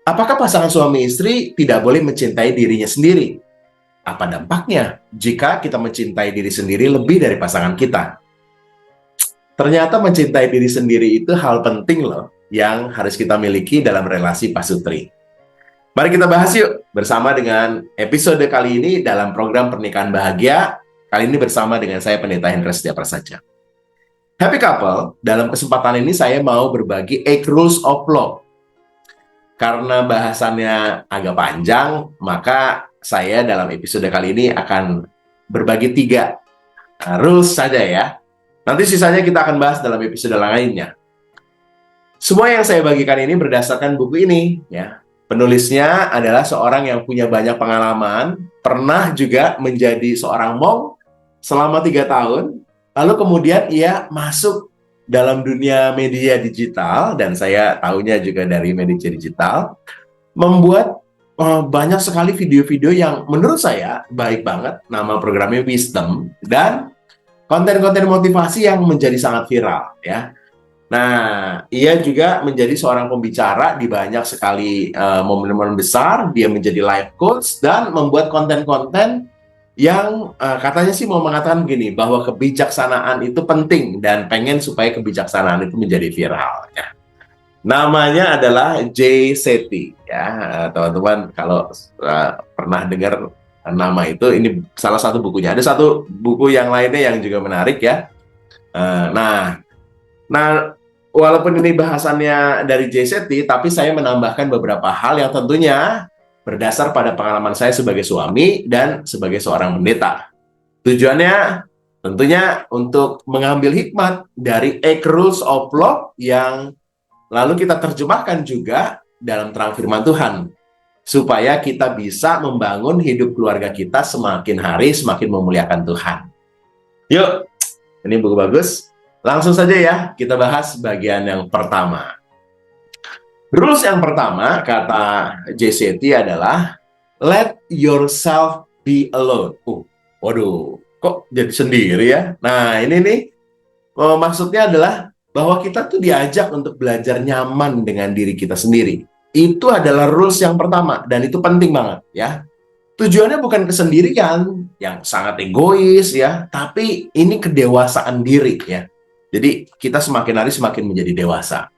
Apakah pasangan suami istri tidak boleh mencintai dirinya sendiri? Apa dampaknya jika kita mencintai diri sendiri lebih dari pasangan kita? Ternyata mencintai diri sendiri itu hal penting loh yang harus kita miliki dalam relasi pasutri. Mari kita bahas yuk bersama dengan episode kali ini dalam program Pernikahan Bahagia. Kali ini bersama dengan saya Pendeta Hendra Setia Prasaja. Happy Couple, dalam kesempatan ini saya mau berbagi 8 Rules of Love. Karena bahasannya agak panjang, maka saya dalam episode kali ini akan berbagi 3 rules saja ya. Nanti sisanya kita akan bahas dalam episode lainnya. Semua yang saya bagikan ini berdasarkan buku ini ya. Penulisnya adalah seorang yang punya banyak pengalaman, pernah juga menjadi seorang mom selama 3 tahun, lalu kemudian ia masuk dalam dunia media digital, dan saya tahunya juga dari media digital, membuat banyak sekali video-video yang menurut saya baik banget. Nama programnya Wisdom, dan konten-konten motivasi yang menjadi sangat viral ya. Nah, ia juga menjadi seorang pembicara di banyak sekali momen-momen besar. Dia menjadi life coach dan membuat konten-konten yang katanya sih mau mengatakan begini, bahwa kebijaksanaan itu penting dan pengen supaya kebijaksanaan itu menjadi viral ya. Namanya adalah Jay Shetty ya, teman-teman kalau pernah dengar nama itu, ini salah satu bukunya. Ada satu buku yang lainnya yang juga menarik ya. Nah, walaupun ini bahasannya dari Jay Shetty, tapi saya menambahkan beberapa hal yang tentunya berdasar pada pengalaman saya sebagai suami dan sebagai seorang pendeta. Tujuannya tentunya untuk mengambil hikmat dari 8 Rules of Love yang lalu kita terjemahkan juga dalam terang firman Tuhan, supaya kita bisa membangun hidup keluarga kita semakin hari semakin memuliakan Tuhan. Yuk, ini buku bagus. Langsung saja ya, kita bahas bagian yang pertama. Rules yang pertama, kata JCT adalah let yourself be alone. Waduh, kok jadi sendiri ya? Nah, ini nih maksudnya adalah bahwa kita tuh diajak untuk belajar nyaman dengan diri kita sendiri. Itu adalah rules yang pertama, dan itu penting banget ya. Tujuannya bukan kesendirian yang sangat egois ya, tapi ini kedewasaan diri ya. Jadi kita semakin hari semakin menjadi dewasa.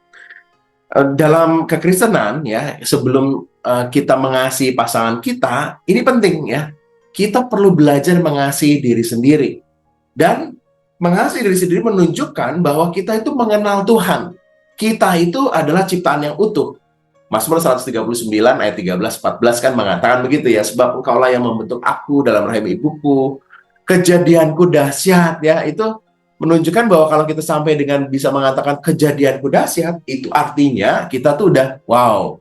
Dalam kekristenan ya, sebelum kita mengasihi pasangan kita, ini penting ya. Kita perlu belajar mengasihi diri sendiri. Dan mengasihi diri sendiri menunjukkan bahwa kita itu mengenal Tuhan. Kita itu adalah ciptaan yang utuh. Mazmur 139 ayat 13-14 kan mengatakan begitu ya, sebab Engkaulah yang membentuk aku dalam rahim ibuku, kejadianku dahsyat ya. Itu menunjukkan bahwa kalau kita sampai dengan bisa mengatakan kejadianku dahsyat, itu artinya kita tuh udah, wow,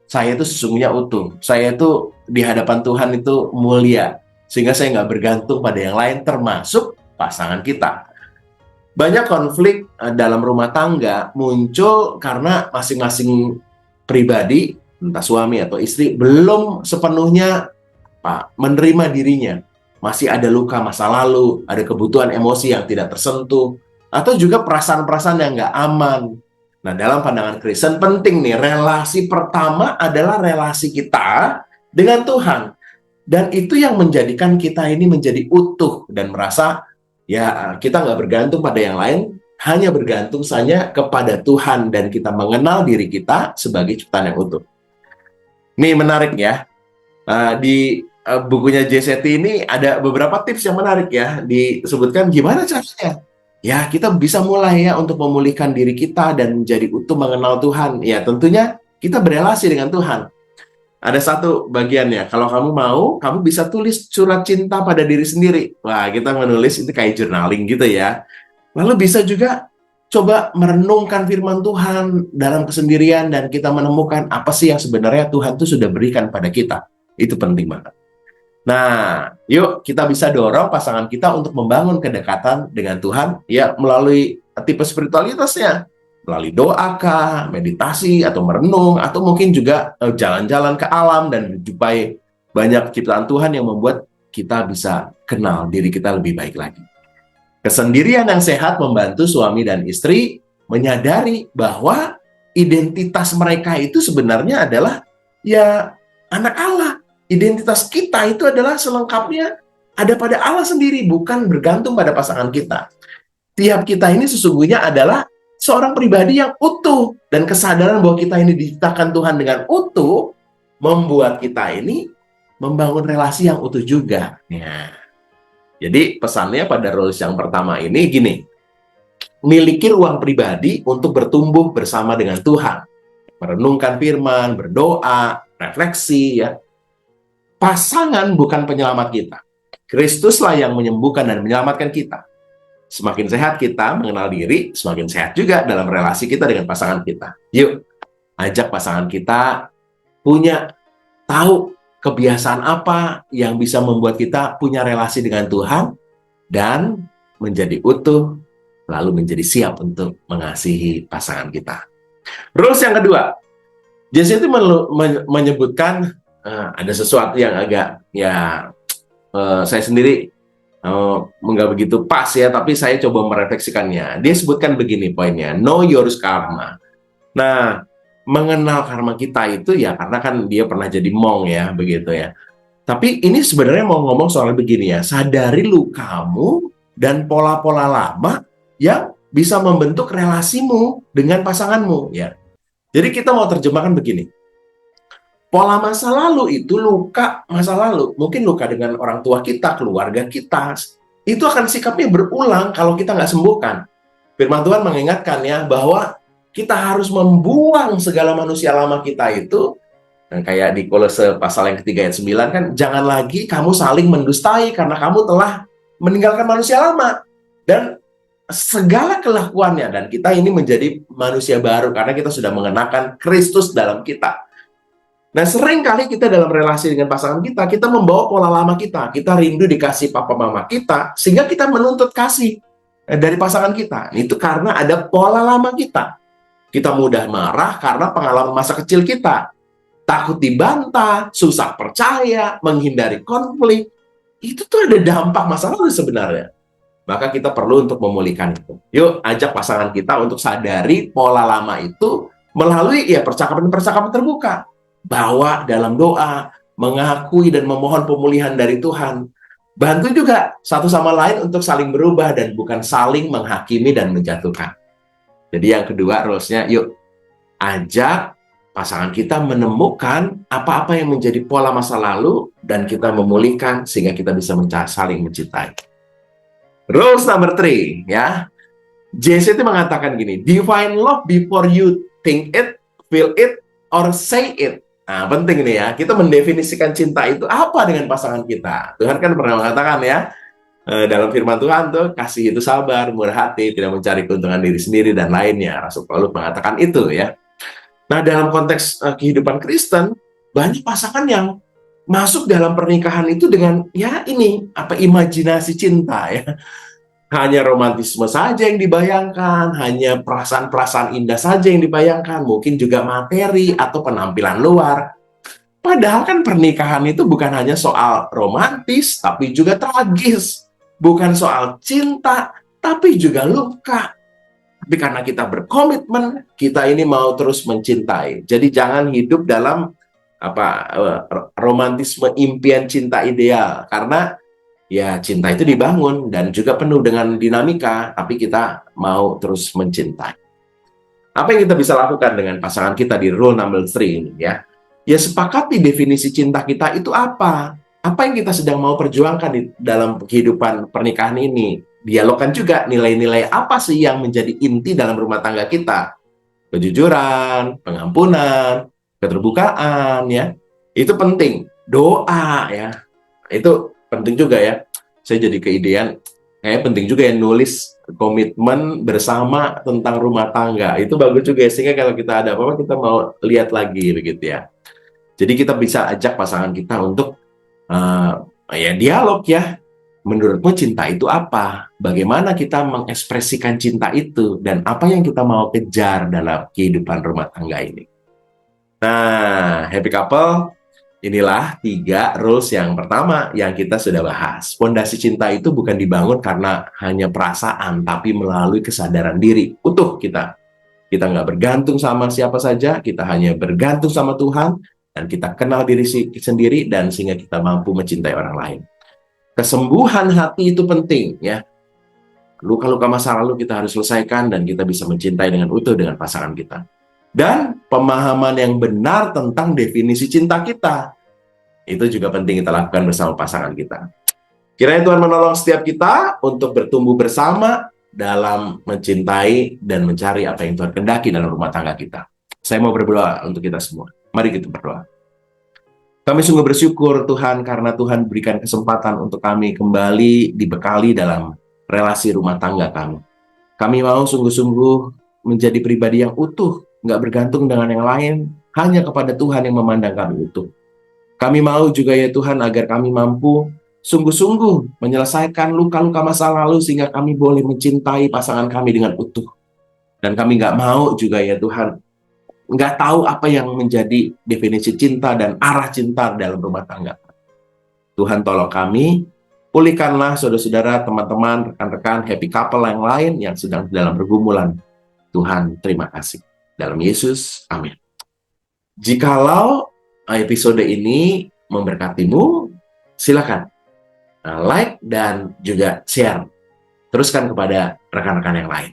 saya itu sesungguhnya utuh. Saya itu di hadapan Tuhan itu mulia. Sehingga saya nggak bergantung pada yang lain, termasuk pasangan kita. Banyak konflik dalam rumah tangga muncul karena masing-masing pribadi, entah suami atau istri, belum sepenuhnya menerima dirinya. Masih ada luka masa lalu, ada kebutuhan emosi yang tidak tersentuh, atau juga perasaan-perasaan yang nggak aman. Nah, dalam pandangan Kristen penting nih, relasi pertama adalah relasi kita dengan Tuhan. Dan itu yang menjadikan kita ini menjadi utuh dan merasa, ya kita nggak bergantung pada yang lain, hanya bergantung saja kepada Tuhan, dan kita mengenal diri kita sebagai ciptaan yang utuh. Ini menarik ya, di bukunya JCT ini ada beberapa tips yang menarik ya, disebutkan gimana caranya. Ya, kita bisa mulai ya untuk memulihkan diri kita dan menjadi utuh mengenal Tuhan. Ya, tentunya kita berelasi dengan Tuhan. Ada satu bagiannya, kalau kamu mau, kamu bisa tulis surat cinta pada diri sendiri. Wah, kita menulis itu kayak journaling gitu ya. Lalu bisa juga coba merenungkan firman Tuhan dalam kesendirian, dan kita menemukan apa sih yang sebenarnya Tuhan itu sudah berikan pada kita. Itu penting banget. Nah, yuk kita bisa dorong pasangan kita untuk membangun kedekatan dengan Tuhan ya melalui tipe spiritualitasnya, melalui doa kah, meditasi atau merenung, atau mungkin juga jalan-jalan ke alam dan menjumpai banyak ciptaan Tuhan yang membuat kita bisa kenal diri kita lebih baik lagi. Kesendirian yang sehat membantu suami dan istri menyadari bahwa identitas mereka itu sebenarnya adalah ya anak Allah. Identitas kita itu adalah selengkapnya ada pada Allah sendiri, bukan bergantung pada pasangan kita. Tiap kita ini sesungguhnya adalah seorang pribadi yang utuh, dan kesadaran bahwa kita ini diciptakan Tuhan dengan utuh membuat kita ini membangun relasi yang utuh juga. Ya. Jadi pesannya pada rules yang pertama ini gini, miliki ruang pribadi untuk bertumbuh bersama dengan Tuhan, merenungkan firman, berdoa, refleksi, ya. Pasangan bukan penyelamat kita. Kristuslah yang menyembuhkan dan menyelamatkan kita. Semakin sehat kita mengenal diri, semakin sehat juga dalam relasi kita dengan pasangan kita. Yuk, ajak pasangan kita tahu kebiasaan apa yang bisa membuat kita punya relasi dengan Tuhan dan menjadi utuh, lalu menjadi siap untuk mengasihi pasangan kita. Rules yang kedua, Jesse itu menyebutkan ada sesuatu yang agak saya sendiri nggak begitu pas ya, tapi saya coba merefleksikannya. Dia sebutkan begini poinnya, know your karma. Nah, mengenal karma kita itu ya karena kan dia pernah jadi monk ya, begitu ya. Tapi ini sebenarnya mau ngomong soal begini ya, sadari lukamu dan pola-pola lama yang bisa membentuk relasimu dengan pasanganmu ya. Jadi kita mau terjemahkan begini. Pola masa lalu itu luka masa lalu. Mungkin luka dengan orang tua kita, keluarga kita. Itu akan sikapnya berulang kalau kita nggak sembuhkan. Firman Tuhan mengingatkan ya bahwa kita harus membuang segala manusia lama kita itu. Dan kayak di Kolose pasal yang ketiga ayat 9 kan, jangan lagi kamu saling mendustai karena kamu telah meninggalkan manusia lama. Dan segala kelakuannya, dan kita ini menjadi manusia baru karena kita sudah mengenakan Kristus dalam kita. Nah, sering kali kita dalam relasi dengan pasangan kita membawa pola lama kita. Kita rindu dikasih papa mama kita, sehingga kita menuntut kasih dari pasangan kita. Itu karena ada pola lama kita. Kita mudah marah karena pengalaman masa kecil kita. Takut dibantah, susah percaya, menghindari konflik. Itu tuh ada dampak masa lalu sebenarnya. Maka kita perlu untuk memulihkan itu. Yuk, ajak pasangan kita untuk sadari pola lama itu melalui percakapan-percakapan terbuka. Bawa dalam doa, mengakui dan memohon pemulihan dari Tuhan. Bantu juga satu sama lain untuk saling berubah dan bukan saling menghakimi dan menjatuhkan. Jadi yang kedua rules-nya, yuk ajak pasangan kita menemukan apa-apa yang menjadi pola masa lalu dan kita memulihkan sehingga kita bisa saling mencintai. Rules number 3, ya. JC itu mengatakan gini, define love before you think it, feel it, or say it. Nah, penting nih ya, kita mendefinisikan cinta itu apa dengan pasangan kita. Tuhan kan pernah mengatakan ya, dalam firman Tuhan tuh, kasih itu sabar, murah hati, tidak mencari keuntungan diri sendiri, dan lainnya. Rasul Paulus mengatakan itu ya. Nah, dalam konteks kehidupan Kristen, banyak pasangan yang masuk dalam pernikahan itu dengan, imajinasi cinta ya. Hanya romantisme saja yang dibayangkan, hanya perasaan-perasaan indah saja yang dibayangkan, mungkin juga materi atau penampilan luar. Padahal kan pernikahan itu bukan hanya soal romantis, tapi juga tragis. Bukan soal cinta, tapi juga luka. Tapi karena kita berkomitmen, kita ini mau terus mencintai. Jadi jangan hidup dalam romantisme impian cinta ideal. Karena ya cinta itu dibangun dan juga penuh dengan dinamika, tapi kita mau terus mencintai. Apa yang kita bisa lakukan dengan pasangan kita di rule number 3 ini ya? Ya sepakati definisi cinta kita itu apa? Apa yang kita sedang mau perjuangkan di dalam kehidupan pernikahan ini? Dialogkan juga nilai-nilai apa sih yang menjadi inti dalam rumah tangga kita? Kejujuran, pengampunan, keterbukaan ya. Itu penting. Doa ya. Itu penting juga ya. Saya jadi keidean, kayak penting juga ya nulis komitmen bersama tentang rumah tangga. Itu bagus juga ya, sehingga kalau kita ada apa-apa kita mau lihat lagi begitu ya. Jadi kita bisa ajak pasangan kita untuk dialog ya. Menurutmu cinta itu apa? Bagaimana kita mengekspresikan cinta itu? Dan apa yang kita mau kejar dalam kehidupan rumah tangga ini? Nah, happy couple, inilah 3 rules yang pertama yang kita sudah bahas. Fondasi cinta itu bukan dibangun karena hanya perasaan, tapi melalui kesadaran diri utuh kita. Kita nggak bergantung sama siapa saja, kita hanya bergantung sama Tuhan, dan kita kenal diri sendiri, dan sehingga kita mampu mencintai orang lain. Kesembuhan hati itu penting, ya. Luka-luka masa lalu kita harus selesaikan, dan kita bisa mencintai dengan utuh dengan pasangan kita. Dan pemahaman yang benar tentang definisi cinta kita, itu juga penting kita lakukan bersama pasangan kita. Kiranya Tuhan menolong setiap kita untuk bertumbuh bersama dalam mencintai dan mencari apa yang Tuhan kehendaki dalam rumah tangga kita. Saya mau berdoa untuk kita semua. Mari kita berdoa. Kami sungguh bersyukur Tuhan, karena Tuhan berikan kesempatan untuk kami kembali dibekali dalam relasi rumah tangga kami. Kami mau sungguh-sungguh menjadi pribadi yang utuh, nggak bergantung dengan yang lain, hanya kepada Tuhan yang memandang kami utuh. Kami mau juga ya Tuhan, agar kami mampu sungguh-sungguh menyelesaikan luka-luka masa lalu, sehingga kami boleh mencintai pasangan kami dengan utuh. Dan kami nggak mau juga ya Tuhan, nggak tahu apa yang menjadi definisi cinta dan arah cinta dalam rumah tangga. Tuhan tolong kami, pulihkanlah saudara-saudara, teman-teman, rekan-rekan, happy couple yang lain yang sedang dalam pergumulan. Tuhan, terima kasih. Dalam Yesus, amin. Jikalau episode ini memberkatimu, silakan like dan juga share. Teruskan kepada rekan-rekan yang lain.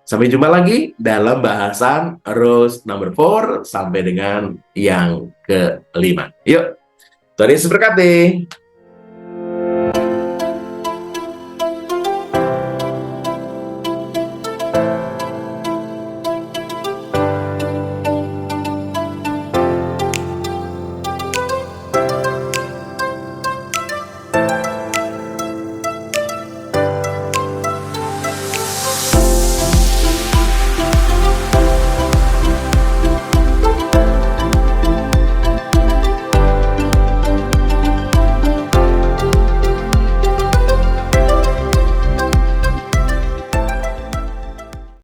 Sampai jumpa lagi dalam bahasan rules number 4 sampai dengan yang ke-5. Yuk, Tuhan Yesus berkati.